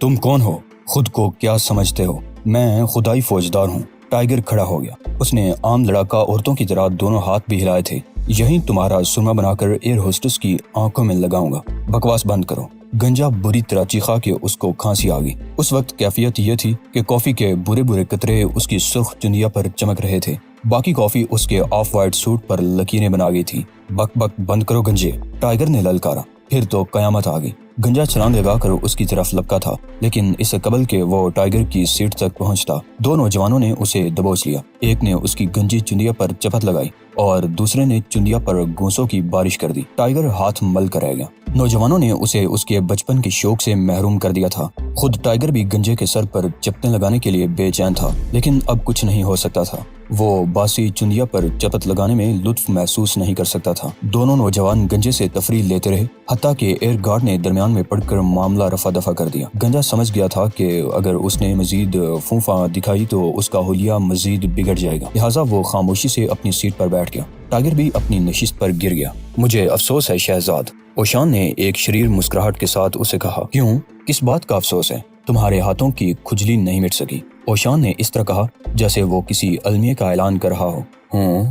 تم کون ہو؟ خود کو کیا سمجھتے ہو؟ میں خدائی فوجدار ہوں۔ ٹائیگر کھڑا ہو گیا۔ اس نے عام لڑاکا عورتوں کی طرح دونوں ہاتھ بھی ہلائے تھے۔ یہی تمہارا سرما بنا کر ایئر ہوسٹس کی آنکھوں میں لگاؤں گا۔ بکواس بند کرو۔ گنجا بری طرح چیخا کہ اس کو کھانسی آ گئی۔ اس وقت کیفیت یہ تھی کہ کافی کے برے برے قطرے اس کی سرخ چندیا پر چمک رہے تھے۔ باقی کافی اس کے آف وائٹ سوٹ پر لکیریں بنا گئی تھی۔ بک بک بند کرو گنجے، ٹائیگر نے للکارا۔ پھر تو قیامت آ گئی۔ گنجا چھلانگ لگا کر اس کی طرف لپکا تھا، لیکن اس سے قبل کہ وہ ٹائیگر کی سیٹ تک پہنچتا، دو نوجوانوں نے اسے دبوچ لیا۔ ایک نے اس کی گنجی چندیا پر چپت لگائی اور دوسرے نے چندیا پر گونسوں کی بارش کر دی۔ ٹائیگر ہاتھ مل کر رہ گیا۔ نوجوانوں نے اسے اس کے بچپن کے شوق سے محروم کر دیا تھا۔ خود ٹائیگر بھی گنجے کے سر پر چپتیں لگانے کے لیے بے چین تھا، لیکن اب کچھ نہیں ہو سکتا تھا۔ وہ باسی چندیا پر چپت لگانے میں لطف محسوس نہیں کر سکتا تھا۔ دونوں نوجوان گنجے سے تفریح لیتے رہے، حتیٰ کہ ایئر گارڈ نے درمیان میں پڑھ کر معاملہ رفع دفع کر دیا۔ گنجا سمجھ گیا تھا کہ اگر اس نے مزید فونفاں دکھائی تو اس کا حلیہ مزید بگڑ جائے گا، لہٰذا وہ خاموشی سے اپنی سیٹ پر بیٹھ گیا۔ ٹائیگر بھی اپنی نشست پر گر گیا۔ مجھے افسوس ہے شہزاد، اوشان نے ایک شریر مسکراہٹ کے ساتھ اسے کہا۔ کیوں؟ کس بات کا افسوس ہے؟ تمہارے ہاتھوں کی کھجلی نہیں مٹ سکی، اوشان نے اس طرح کہا جیسے وہ کسی المیہ کا اعلان کر رہا ہو۔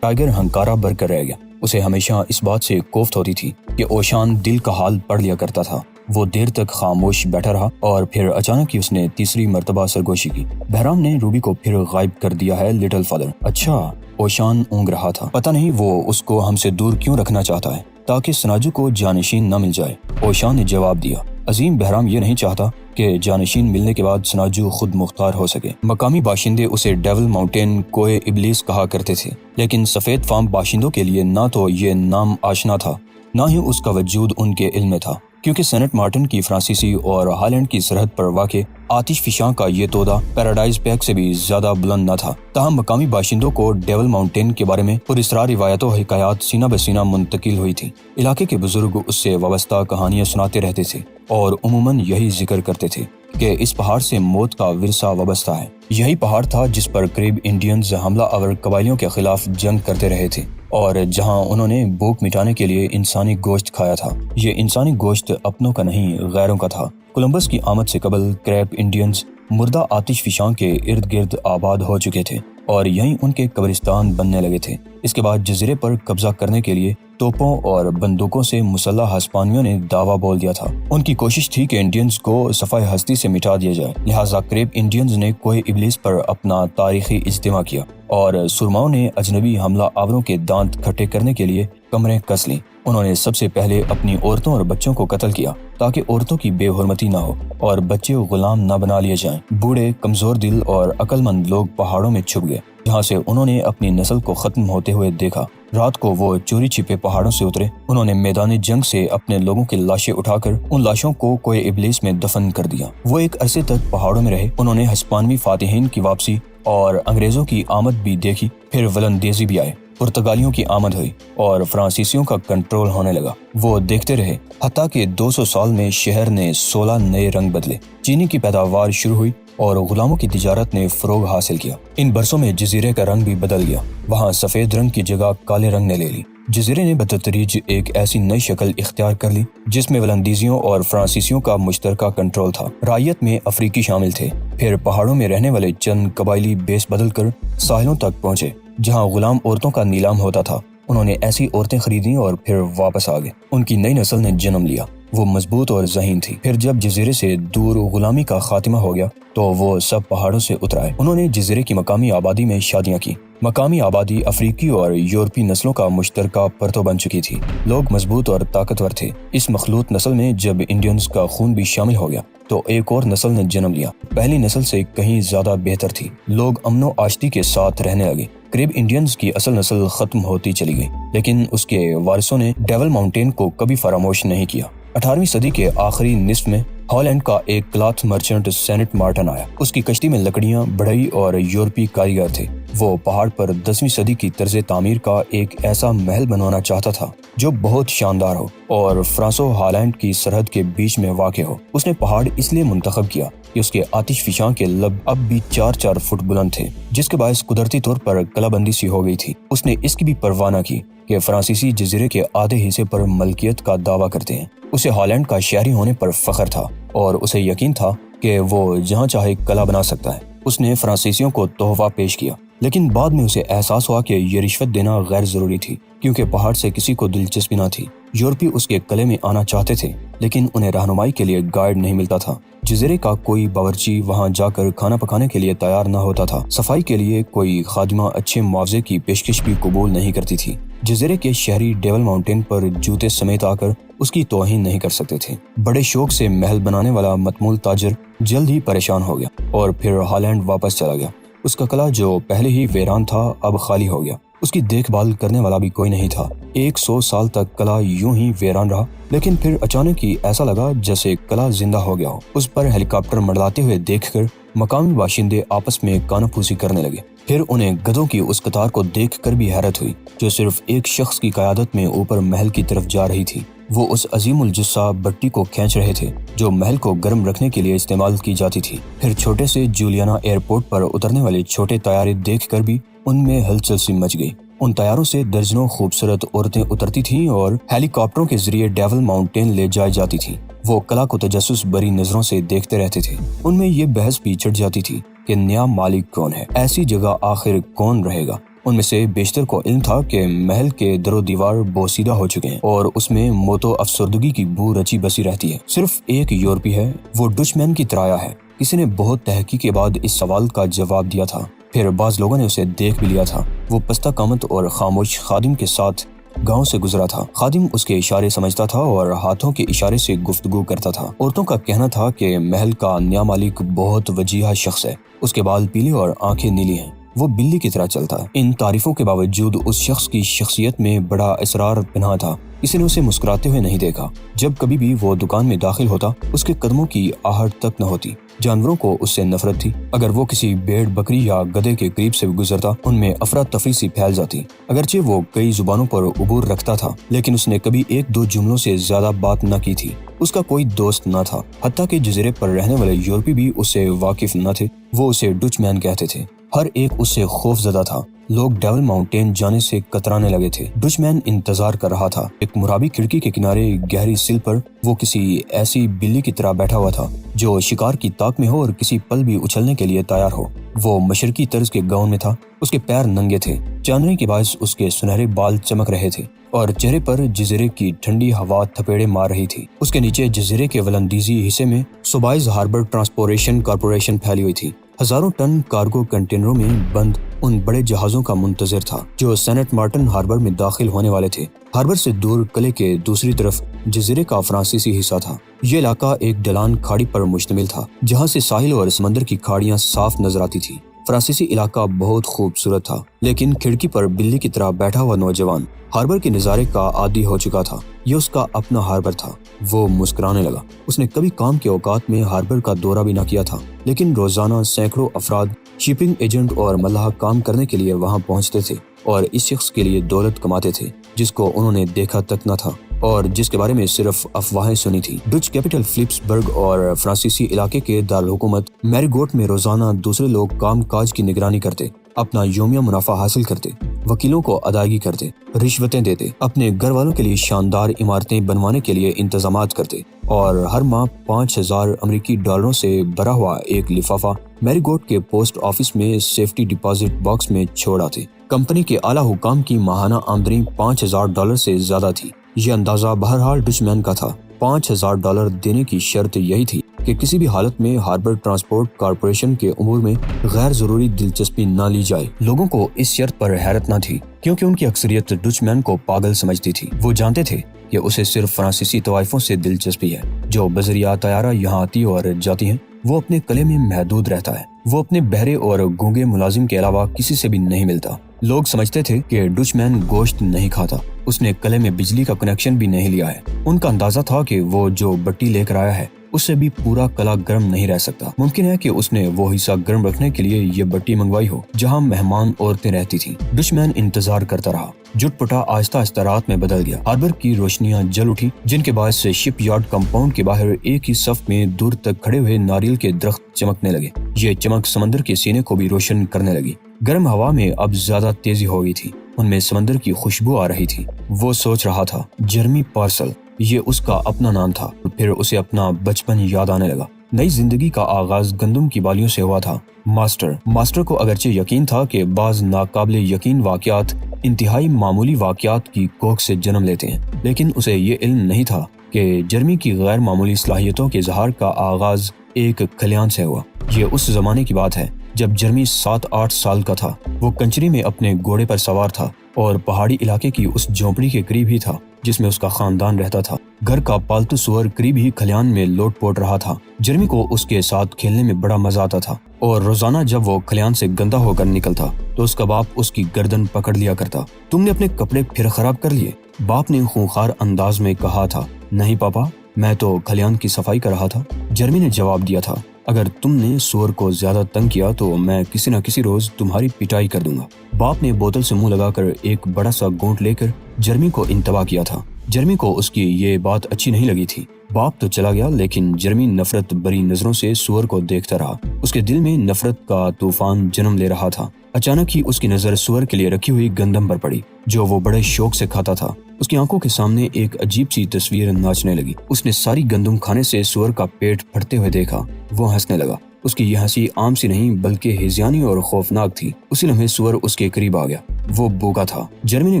ٹائیگر ہنکارا بھر کر رہ گیا۔ اسے ہمیشہ اس بات سے کوفت ہوتی تھی کہ اوشان دل کا حال پڑھ لیا کرتا تھا۔ وہ دیر تک خاموش بیٹھا رہا اور پھر اچانک ہی اس نے تیسری مرتبہ سرگوشی کی۔ بہرام نے روبی کو پھر غائب کر دیا ہے لٹل فادر۔ اچھا، اوشان اونگ رہا تھا۔ پتہ نہیں وہ اس کو ہم سے دور کیوں رکھنا چاہتا ہے، تاکہ سناجو کو جانشین نہ مل جائے۔ اوشان نے جواب دیا، عظیم بہرام یہ نہیں چاہتا کہ جانشین ملنے کے بعد سناجو خود مختار ہو سکے۔ مقامی باشندے اسے ڈیول ماؤنٹین کوئے ابلیس کہا کرتے تھے، لیکن سفید فام باشندوں کے لیے نہ تو یہ نام آشنا تھا، نہ ہی اس کا وجود ان کے علم میں تھا، کیونکہ سینٹ مارٹن کی فرانسیسی اور ہالینڈ کی سرحد پر واقع آتش فشاں کا یہ تودہ پیراڈائز پیک سے بھی زیادہ بلند نہ تھا۔ تاہم مقامی باشندوں کو ڈیول ماؤنٹین کے بارے میں پراسرار روایت و حکایات سینہ بہ سینہ منتقل ہوئی تھی۔ علاقے کے بزرگ اس سے وابستہ کہانیاں سناتے رہتے تھے اور عموماً یہی ذکر کرتے تھے کہ اس پہاڑ سے موت کا ورثہ وابستہ ہے۔ یہی پہاڑ تھا جس پر قریب انڈینز حملہ آور قبائلیوں کے خلاف جنگ کرتے رہے تھے اور جہاں انہوں نے بھوک مٹانے کے لیے انسانی گوشت کھایا تھا۔ یہ انسانی گوشت اپنوں کا نہیں، غیروں کا تھا۔ کولمبس کی آمد سے قبل کریپ انڈینز مردہ آتش فشاں کے ارد گرد آباد ہو چکے تھے اور یہیں ان کے قبرستان بننے لگے تھے۔ اس کے بعد جزیرے پر قبضہ کرنے کے لیے توپوں اور بندوقوں سے مسلح ہسپانویوں نے دعویٰ بول دیا تھا۔ ان کی کوشش تھی کہ انڈینز کو صفحہ ہستی سے مٹا دیا جائے، لہٰذا کریپ انڈینز نے کوئے ابلیس پر اپنا تاریخی اجتماع کیا اور سرماؤں نے اجنبی حملہ آوروں کے دانت کھٹے کرنے کے لیے کمریں کس لیں۔ انہوں نے سب سے پہلے اپنی عورتوں اور بچوں کو قتل کیا تاکہ عورتوں کی بے حرمتی نہ ہو اور بچے غلام نہ بنا لیے جائیں۔ بوڑھے، کمزور دل اور عقل مند لوگ پہاڑوں میں چھپ گئے، جہاں سے انہوں نے اپنی نسل کو ختم ہوتے ہوئے دیکھا۔ رات کو وہ چوری چھپے پہاڑوں سے اترے۔ انہوں نے میدان جنگ سے اپنے لوگوں کی لاشیں اٹھا کر ان لاشوں کو کوئے ابلیس میں دفن کر دیا۔ وہ ایک عرصے تک پہاڑوں میں رہے۔ انہوں نے ہسپانوی فاتحین کی واپسی اور انگریزوں کی آمد بھی دیکھی، پھر ولندیزی بھی آئے، پرتگالیوں کی آمد ہوئی اور فرانسیسیوں کا کنٹرول ہونے لگا۔ وہ دیکھتے رہے حتیٰ کہ 200 سال میں شہر نے 16 نئے رنگ بدلے، چینی کی پیداوار شروع ہوئی اور غلاموں کی تجارت نے فروغ حاصل کیا۔ ان برسوں میں جزیرے کا رنگ بھی بدل گیا، وہاں سفید رنگ کی جگہ کالے رنگ نے لے لی۔ جزیرے نے بتدریج ایک ایسی نئی شکل اختیار کر لی جس میں ولندیزیوں اور فرانسیسیوں کا مشترکہ کنٹرول تھا۔ رعیت میں افریقی شامل تھے۔ پھر پہاڑوں میں رہنے والے چند قبائلی بیس بدل کر ساحلوں تک پہنچے جہاں غلام عورتوں کا نیلام ہوتا تھا۔ انہوں نے ایسی عورتیں خریدیں اور پھر واپس آ گئے۔ ان کی نئی نسل نے جنم لیا۔ وہ مضبوط اور ذہین تھی۔ پھر جب جزیرے سے دور غلامی کا خاتمہ ہو گیا تو وہ سب پہاڑوں سے اتر آئے۔ انہوں نے جزیرے کی مقامی آبادی میں شادیاں کی۔ مقامی آبادی افریقی اور یورپی نسلوں کا مشترکہ پرتو بن چکی تھی۔ لوگ مضبوط اور طاقتور تھے۔ اس مخلوط نسل میں جب انڈینز کا خون بھی شامل ہو گیا تو ایک اور نسل نے جنم لیا، پہلی نسل سے کہیں زیادہ بہتر تھی۔ لوگ امن و آشتی کے ساتھ رہنے لگے۔ قریب انڈینز کی اصل نسل ختم ہوتی چلی گئی، لیکن اس کے وارثوں نے ڈیول ماؤنٹین کو کبھی فراموش نہیں کیا۔ 18ویں صدی کے آخری نصف میں ہالینڈ کا ایک کلاتھ مرچنٹ سینٹ مارٹن آیا۔ اس کی کشتی میں لکڑیاں، بڑھئی اور یورپی کاریگر تھے۔ وہ پہاڑ پر 10ویں صدی کی طرز تعمیر کا ایک ایسا محل بنوانا چاہتا تھا جو بہت شاندار ہو اور فرانس و ہالینڈ کی سرحد کے بیچ میں واقع ہو۔ اس نے پہاڑ اس لیے منتخب کیا کہ اس کے آتش فشاں کے لب اب بھی 4-4 فٹ بلند تھے، جس کے باعث قدرتی طور پر کلا بندی سی ہو گئی تھی۔ اس نے اس کی بھی پرواہ نہ کی کہ فرانسیسی جزیرے کے آدھے حصے پر ملکیت کا دعویٰ کرتے ہیں۔ اسے ہالینڈ کا شہری ہونے پر فخر تھا اور اسے یقین تھا کہ وہ جہاں چاہے کلا بنا سکتا ہے۔ اس نے فرانسیسیوں کو تحفہ پیش کیا، لیکن بعد میں اسے احساس ہوا کہ یہ رشوت دینا غیر ضروری تھی، کیونکہ پہاڑ سے کسی کو دلچسپی نہ تھی۔ یورپی اس کے قلعے میں آنا چاہتے تھے، لیکن انہیں رہنمائی کے لیے گائیڈ نہیں ملتا تھا۔ جزیرے کا کوئی باورچی وہاں جا کر کھانا پکانے کے لیے تیار نہ ہوتا تھا۔ صفائی کے لیے کوئی خادمہ اچھے معاوضے کی پیشکش بھی قبول نہیں کرتی تھی۔ جزیرے کے شہری ڈیول ماؤنٹین پر جوتے سمیت آ کر اس کی توہین نہیں کر سکتے تھے۔ بڑے شوق سے محل بنانے والا متمول تاجر جلد ہی پریشان ہو گیا اور پھر ہالینڈ واپس چلا گیا۔ اس کا قلعہ جو پہلے ہی ویران تھا اب خالی ہو گیا۔ اس کی دیکھ بھال کرنے والا بھی کوئی نہیں تھا۔ 100 سال تک قلعہ یوں ہی ویران رہا، لیکن پھر اچانک ہی ایسا لگا جیسے قلعہ زندہ ہو گیا ہو۔ اس پر ہیلی کاپٹر منڈلاتے ہوئے دیکھ کر مقامی باشندے آپس میں کانا پھوسی کرنے لگے۔ پھر انہیں گدھوں کی اس قطار کو دیکھ کر بھی حیرت ہوئی جو صرف ایک شخص کی قیادت میں اوپر محل کی طرف جا رہی تھی۔ وہ اس عظیم الجثہ بٹی کو کھینچ رہے تھے جو محل کو گرم رکھنے کے لیے استعمال کی جاتی تھی۔ پھر چھوٹے سے جولیانا ایئرپورٹ پر اترنے والے چھوٹے طیارے دیکھ کر بھی ان میں ہلچل سی مچ گئی۔ ان طیاروں سے درجنوں خوبصورت عورتیں اترتی تھیں اور ہیلی کاپٹروں کے ذریعے ڈیول ماؤنٹین لے جائی جاتی تھی۔ وہ قلعہ کو تجسس بری نظروں سے دیکھتے رہتے تھے۔ ان میں یہ بحث بھی چڑھ جاتی تھی کہ نیا مالک کون ہے، ایسی جگہ آخر کون رہے گا۔ ان میں سے بیشتر کو علم تھا کہ محل کے در و دیوار بوسیدہ ہو چکے ہیں اور اس میں موت و افسردگی کی بو رچی بسی رہتی ہے۔ صرف ایک یورپی ہے، وہ ڈچ مین کی طرح آیا ہے۔ کسی نے بہت تحقیق کے بعد اس سوال کا جواب دیا تھا۔ پھر بعض لوگوں نے اسے دیکھ بھی لیا تھا۔ وہ پستہ قامت اور خاموش خادم کے ساتھ گاؤں سے گزرا تھا۔ خادم اس کے اشارے سمجھتا تھا اور ہاتھوں کے اشارے سے گفتگو کرتا تھا۔ عورتوں کا کہنا تھا کہ محل کا نیا مالک بہت وجیہہ شخص ہے۔ اس کے بال پیلے اور آنکھیں نیلی ہیں۔ وہ بلی کی طرح چلتا ہے۔ ان تعریفوں کے باوجود اس شخص کی شخصیت میں بڑا اسرار پنہاں تھا۔ کسی نے اسے مسکراتے ہوئے نہیں دیکھا۔ جب کبھی بھی وہ دکان میں داخل ہوتا اس کے قدموں کی آہٹ تک نہ ہوتی۔ جانوروں کو اس سے نفرت تھی۔ اگر وہ کسی بھیڑ بکری یا گدھے کے قریب سے گزرتا ان میں افراتفری سی پھیل جاتی۔ اگرچہ وہ کئی زبانوں پر عبور رکھتا تھا، لیکن اس نے کبھی 1-2 جملوں سے زیادہ بات نہ کی تھی۔ اس کا کوئی دوست نہ تھا، حتیٰ کہ جزیرے پر رہنے والے یورپی بھی اس سے واقف نہ تھے۔ وہ اسے ڈچ مین کہتے تھے۔ ہر ایک اس سے خوف زدہ تھا۔ لوگ ڈیول ماؤنٹین جانے سے کترانے لگے تھے۔ ڈچ مین انتظار کر رہا تھا۔ ایک مرابی کھڑکی کے کنارے گہری سل پر وہ کسی ایسی بلی کی طرح بیٹھا ہوا تھا جو شکار کی طاق میں ہو اور کسی پل بھی اچھلنے کے لیے تیار ہو۔ وہ مشرقی طرز کے گاؤن میں تھا۔ اس کے پیر ننگے تھے۔ چاندنی کے باعث اس کے سنہرے بال چمک رہے تھے اور چہرے پر جزیرے کی ٹھنڈی ہوا تھپیڑے مار رہی تھی۔ اس کے نیچے جزیرے کے ولندیزی حصے میں صوبائز ہاربر ٹرانسپورٹیشن کارپوریشن پھیلی ہوئی تھی۔ ہزاروں ٹن کارگو کنٹینروں میں بند ان بڑے جہازوں کا منتظر تھا جو سینٹ مارٹن ہاربر میں داخل ہونے والے تھے۔ ہاربر سے دور قلعے کے دوسری طرف جزیرے کا فرانسیسی حصہ تھا۔ یہ علاقہ ایک ڈھلان کھاڑی پر مشتمل تھا جہاں سے ساحل اور سمندر کی کھاڑیاں صاف نظر آتی تھی۔ فرانسیسی علاقہ بہت خوبصورت تھا، لیکن کھڑکی پر بلی کی طرح بیٹھا ہوا نوجوان ہاربر کے نظارے کا عادی ہو چکا تھا۔ یہ اس کا اپنا ہاربر تھا۔ وہ مسکرانے لگا۔ اس نے کبھی کام کے اوقات میں ہاربر کا دورہ بھی نہ کیا تھا، لیکن روزانہ سینکڑوں افراد شپنگ ایجنٹ اور ملاح کام کرنے کے لیے وہاں پہنچتے تھے اور اس شخص کے لیے دولت کماتے تھے جس کو انہوں نے دیکھا تک نہ تھا اور جس کے بارے میں صرف افواہیں سنی تھی۔ ڈچ کیپٹل فلپس برگ اور فرانسیسی علاقے کے دارالحکومت میری گوٹ میں روزانہ دوسرے لوگ کام کاج کی نگرانی کرتے، اپنا یومیہ منافع حاصل کرتے، وکیلوں کو ادائیگی کرتے، رشوتیں دیتے، اپنے گھر والوں کے لیے شاندار عمارتیں بنوانے کے لیے انتظامات کرتے اور ہر ماہ 5000 امریکی ڈالروں سے بھرا ہوا ایک لفافہ میری گوٹ کے پوسٹ آفس میں سیفٹی ڈپازٹ باکس میں چھوڑ آتے۔ کمپنی کے اعلیٰ حکام کی ماہانہ آمدنی $5000 سے زیادہ تھی۔ یہ اندازہ بہرحال ڈچ مین کا تھا۔ $5000 دینے کی شرط یہی تھی کہ کسی بھی حالت میں ہاربر ٹرانسپورٹ کارپوریشن کے امور میں غیر ضروری دلچسپی نہ لی جائے۔ لوگوں کو اس شرط پر حیرت نہ تھی کیونکہ ان کی اکثریت ڈچ مین کو پاگل سمجھتی تھی۔ وہ جانتے تھے کہ اسے صرف فرانسیسی طوائفوں سے دلچسپی ہے جو بذریعہ طیارہ یہاں آتی اور جاتی ہیں۔ وہ اپنے قلعے میں محدود رہتا ہے۔ وہ اپنے بہرے اور گونگے ملازم کے علاوہ کسی سے بھی نہیں ملتا۔ لوگ سمجھتے تھے کہ ڈچ مین گوشت نہیں کھاتا۔ اس نے قلعے میں بجلی کا کنیکشن بھی نہیں لیا ہے۔ ان کا اندازہ تھا کہ وہ جو بٹی لے کر آیا ہے اس سے بھی پورا قلعہ گرم نہیں رہ سکتا۔ ممکن ہے کہ اس نے وہ حصہ گرم رکھنے کے لیے یہ بٹی منگوائی ہو جہاں مہمان عورتیں رہتی تھیں۔ ڈچ مین انتظار کرتا رہا۔ جٹ پٹا آہستہ آہستہ رات میں بدل گیا۔ ہاربر کی روشنیاں جل اٹھی جن کے باعث سے شپ یارڈ کمپاؤنڈ کے باہر ایک ہی صف میں دور تک کھڑے ہوئے ناریل کے درخت چمکنے لگے۔ یہ چمک سمندر کے سینے کو بھی روشن کرنے لگی۔ گرم ہوا میں اب زیادہ تیزی ہو گئی تھی۔ ان میں سمندر کی خوشبو آ رہی تھی۔ وہ سوچ رہا تھا، جرمی پارسل، یہ اس کا اپنا نام تھا۔ پھر اسے اپنا بچپن یاد آنے لگا۔ نئی زندگی کا آغاز گندم کی بالیوں سے ہوا تھا۔ ماسٹر کو اگرچہ یقین تھا کہ بعض ناقابل یقین واقعات انتہائی معمولی واقعات کی کوکھ سے جنم لیتے ہیں، لیکن اسے یہ علم نہیں تھا کہ جرمی کی غیر معمولی صلاحیتوں کے اظہار کا آغاز ایک کھلیان سے ہوا۔ یہ اس زمانے کی بات ہے جب جرمی 7-8 سال کا تھا۔ وہ کنچری میں اپنے گھوڑے پر سوار تھا اور پہاڑی علاقے کی اس جھونپڑی کے قریب ہی تھا جس میں اس کا خاندان رہتا تھا۔ گھر کا پالتو سور قریب ہی کھلیان میں لوٹ پوٹ رہا تھا۔ جرمی کو اس کے ساتھ کھیلنے میں بڑا مزہ آتا تھا اور روزانہ جب وہ کھلیان سے گندا ہو کر نکلتا تو اس کا باپ اس کی گردن پکڑ لیا کرتا۔ تم نے اپنے کپڑے پھر خراب کر لیے، باپ نے خونخوار انداز میں کہا تھا۔ نہیں پاپا، میں تو کھلیان کی صفائی کر رہا تھا، جرمی نے جواب دیا تھا۔ اگر تم نے سور کو زیادہ تنگ کیا تو میں کسی نہ کسی روز تمہاری پٹائی کر دوں گا۔ باپ نے بوتل سے منہ لگا کر ایک بڑا سا گھونٹ لے کر جرمی کو انتباہ کیا تھا۔ جرمی کو اس کی یہ بات اچھی نہیں لگی تھی۔ باپ تو چلا گیا لیکن جرمی نفرت بری نظروں سے سور کو دیکھتا رہا۔ اس کے دل میں نفرت کا طوفان جنم لے رہا تھا۔ اچانک ہی اس کی نظر سور کے لیے رکھی ہوئی گندم پر پڑی جو وہ بڑے شوق سے کھاتا تھا۔ اس کی آنکھوں کے سامنے ایک عجیب سی تصویر ناچنے لگی۔ اس نے ساری گندم کھانے سے سور کا پیٹ پھٹتے ہوئے دیکھا۔ وہ ہنسنے لگا۔ اس کی یہ ہنسی عام سی نہیں بلکہ ہیجانی اور خوفناک تھی۔ اسی لمحے سور اس کے قریب آ گیا۔ وہ بھوکا تھا۔ جرمی نے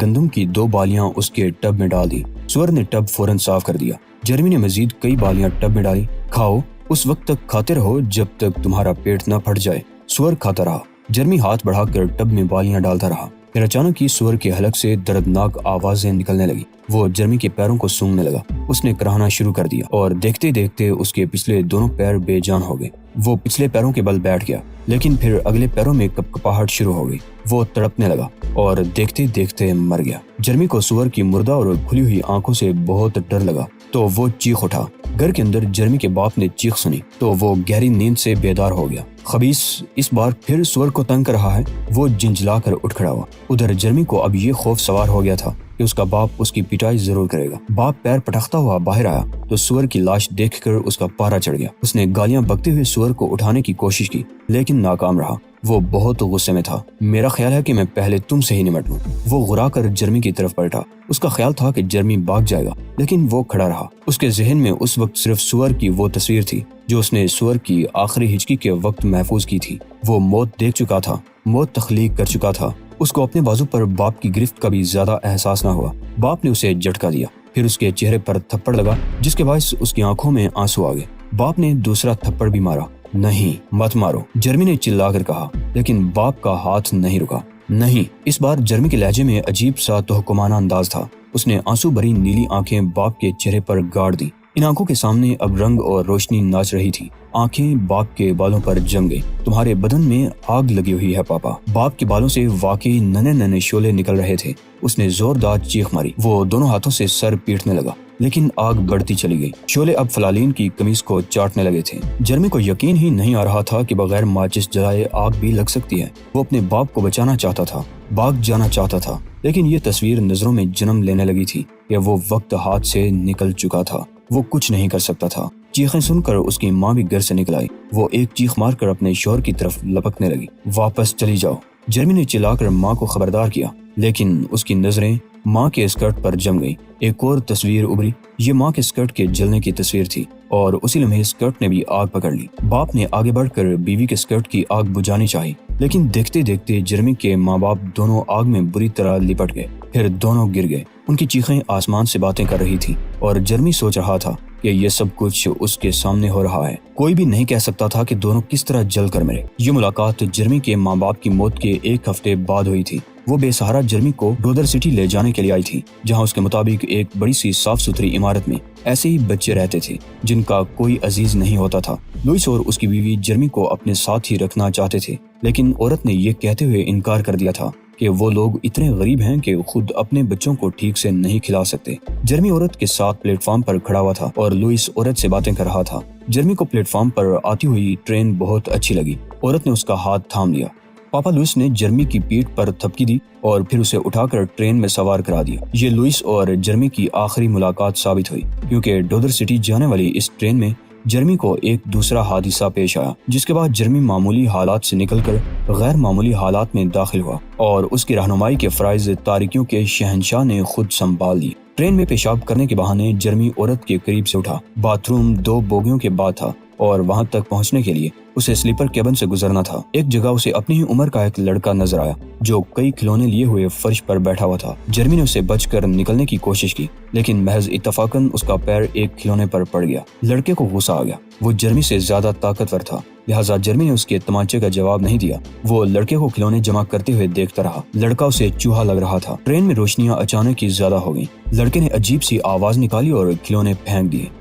گندم کی 2 بالیاں اس کے ٹب میں ڈال دی۔ سور نے ٹب فوراً صاف کر دیا۔ جرمی نے مزید کئی بالیاں ٹب میں ڈالی۔ کھاؤ، اس وقت تک کھاتے رہو جب تک تمہارا پیٹ نہ پھٹ جائے۔ سور کھاتا رہا۔ جرمی ہاتھ بڑھا کر ٹب میں بالیاں ڈالتا رہا۔ پھر اچانک ہی سور کے حلق سے دردناک آوازیں نکلنے لگی۔ وہ جرمی کے پیروں کو سونگھنے لگا۔ اس نے کراہنا شروع کر دیا اور دیکھتے دیکھتے اس کے پچھلے دونوں پیر بے جان ہو گئے۔ وہ پچھلے پیروں کے بل بیٹھ گیا لیکن پھر اگلے پیروں میں کپکپاہٹ شروع ہو گئی۔ وہ تڑپنے لگا اور دیکھتے دیکھتے مر گیا۔ جرمی کو سور کی مردہ اور کھلی ہوئی آنکھوں سے بہت ڈر لگا تو وہ چیخ اٹھا۔ گھر کے اندر جرمی کے باپ نے چیخ سنی تو وہ گہری نیند سے بیدار ہو گیا۔ خبیث اس بار پھر سور کو تنگ کر رہا ہے، وہ جنجلا کر اٹھ کھڑا ہوا۔ ادھر جرمی کو اب یہ خوف سوار ہو گیا تھا کہ اس کا باپ اس کی پٹائی ضرور کرے گا۔ باپ پیر پٹکتا ہوا باہر آیا تو سور کی لاش دیکھ کر اس کا پارا چڑھ گیا۔ اس نے گالیاں بکتے ہوئے سور کو اٹھانے کی کوشش کی لیکن ناکام رہا۔ وہ بہت غصے میں تھا۔ میرا خیال ہے کہ میں پہلے تم سے ہی نمٹ لوں۔ وہ غرا کر جرمی کی طرف پلٹا۔ اس کا خیال تھا کہ جرمی بھاگ جائے گا لیکن وہ کھڑا رہا۔ اس کے ذہن میں اس وقت صرف سور کی وہ تصویر تھی جو اس نے سور کی آخری ہچکی کے وقت محفوظ کی تھی۔ وہ موت دیکھ چکا تھا، موت تخلیق کر چکا تھا۔ اس کو اپنے بازو پر باپ کی گرفت کا بھی زیادہ احساس نہ ہوا۔ باپ نے اسے جھٹکا دیا، پھر اس کے چہرے پر تھپڑ لگا جس کے باعث اس کی آنکھوں میں آنسو آ گئے۔ باپ نے دوسرا تھپڑ بھی مارا۔ نہیں، مت مارو، جرمی نے چلا کر کہا لیکن باپ کا ہاتھ نہیں رکا۔ نہیں، اس بار جرمی کے لہجے میں عجیب سا تحکمانہ انداز تھا۔ اس نے آنسو بھری نیلی آنکھیں باپ کے چہرے پر گاڑ دی۔ ان آنکھوں کے سامنے اب رنگ اور روشنی ناچ رہی تھی۔ آنکھیں باپ کے بالوں پر جم گئی۔ تمہارے بدن میں آگ لگی ہوئی ہے پاپا۔ باپ کے بالوں سے واقعی ننھے ننھے شعلے نکل رہے تھے۔ اس نے زوردار چیخ ماری۔ وہ دونوں ہاتھوں سے سر پیٹنے لگا لیکن آگ بڑھتی چلی گئی۔ شعلے اب فلالین کی قمیص کو چاٹنے لگے تھے۔ جرمی کو یقین ہی نہیں آ رہا تھا کہ بغیر ماچس جلائے آگ بھی لگ سکتی ہے۔ وہ اپنے باپ کو بچانا چاہتا تھا، بھاگ جانا چاہتا تھا، لیکن یہ تصویر نظروں میں جنم لینے لگی تھی کہ وہ وقت ہاتھ سے نکل چکا تھا۔ وہ کچھ نہیں کر سکتا تھا۔ چیخیں سن کر اس کی ماں بھی گھر سے نکل آئی۔ وہ ایک چیخ مار کر اپنے شوہر کی طرف لپکنے لگی۔ واپس چلی جاؤ، جرمی نے چلا کر ماں کو خبردار کیا لیکن اس کی نظریں ماں کے اسکرٹ پر جم گئی۔ ایک اور تصویر ابھری۔ یہ ماں کے اسکرٹ کے جلنے کی تصویر تھی اور اسی لمحے اسکرٹ نے بھی آگ پکڑ لی۔ باپ نے آگے بڑھ کر بیوی کے اسکرٹ کی آگ بجھانی چاہی لیکن دیکھتے دیکھتے جرمی کے ماں باپ دونوں آگ میں بری طرح لپٹ گئے۔ پھر دونوں گر گئے۔ ان کی چیخیں آسمان سے باتیں کر رہی تھی اور جرمی سوچ رہا تھا کہ یہ سب کچھ اس کے سامنے ہو رہا ہے۔ کوئی بھی نہیں کہہ سکتا تھا کہ دونوں کس طرح جل کر مرے۔ یہ ملاقات جرمی کے ماں باپ کی موت کے 1 ہفتے بعد ہوئی تھی۔ وہ بے سہارا جرمی کو ڈودر سٹی لے جانے کے لیے آئی تھی جہاں اس کے مطابق ایک بڑی سی صاف ستھری عمارت میں ایسے ہی بچے رہتے تھے جن کا کوئی عزیز نہیں ہوتا تھا۔ لوئس اور اس کی بیوی جرمی کو اپنے ساتھ ہی رکھنا چاہتے تھے لیکن عورت نے یہ کہتے ہوئے انکار کر دیا تھا کہ وہ لوگ اتنے غریب ہیں کہ خود اپنے بچوں کو ٹھیک سے نہیں کھلا سکتے۔ جرمی عورت کے ساتھ پلیٹ فارم پر کھڑا ہوا تھا اور لوئس عورت سے باتیں کر رہا تھا۔ جرمی کو پلیٹ فارم پر آتی ہوئی ٹرین بہت اچھی لگی۔ عورت نے اس کا ہاتھ تھام لیا۔ پاپا لوئس نے جرمی کی پیٹھ پر تھپکی دی اور پھر اسے اٹھا کر ٹرین میں سوار کرا دیا۔ یہ لوئس اور جرمی کی آخری ملاقات ثابت ہوئی کیونکہ ڈودر سٹی جانے والی اس ٹرین میں جرمی کو ایک دوسرا حادثہ پیش آیا جس کے بعد جرمی معمولی حالات سے نکل کر غیر معمولی حالات میں داخل ہوا اور اس کی رہنمائی کے فرائض تاریکیوں کے شہنشاہ نے خود سنبھال لی۔ ٹرین میں پیشاب کرنے کے بہانے جرمی عورت کے قریب سے اٹھا۔ باتھ روم 2 بوگیوں کے بعد تھا۔ اور وہاں تک پہنچنے کے لیے اسے سلیپر کیبن سے گزرنا تھا۔ ایک جگہ اسے اپنی ہی عمر کا ایک لڑکا نظر آیا جو کئی کھلونے لیے ہوئے فرش پر بیٹھا ہوا تھا۔ جرمی نے اسے بچ کر نکلنے کی کوشش کی لیکن محض اتفاقاً اس کا پیر ایک کھلونے پر پڑ گیا۔ لڑکے کو غصہ آ گیا، وہ جرمی سے زیادہ طاقتور تھا، لہٰذا جرمی نے اس کے تمانچے کا جواب نہیں دیا۔ وہ لڑکے کو کھلونے جمع کرتے ہوئے دیکھتا رہا۔ لڑکا اسے چوہا لگ رہا تھا۔ ٹرین میں روشنیاں اچانک ہی زیادہ ہو گئیں۔ لڑکے نے عجیب سی آواز نکالی اور کھلونے پھینک دیے۔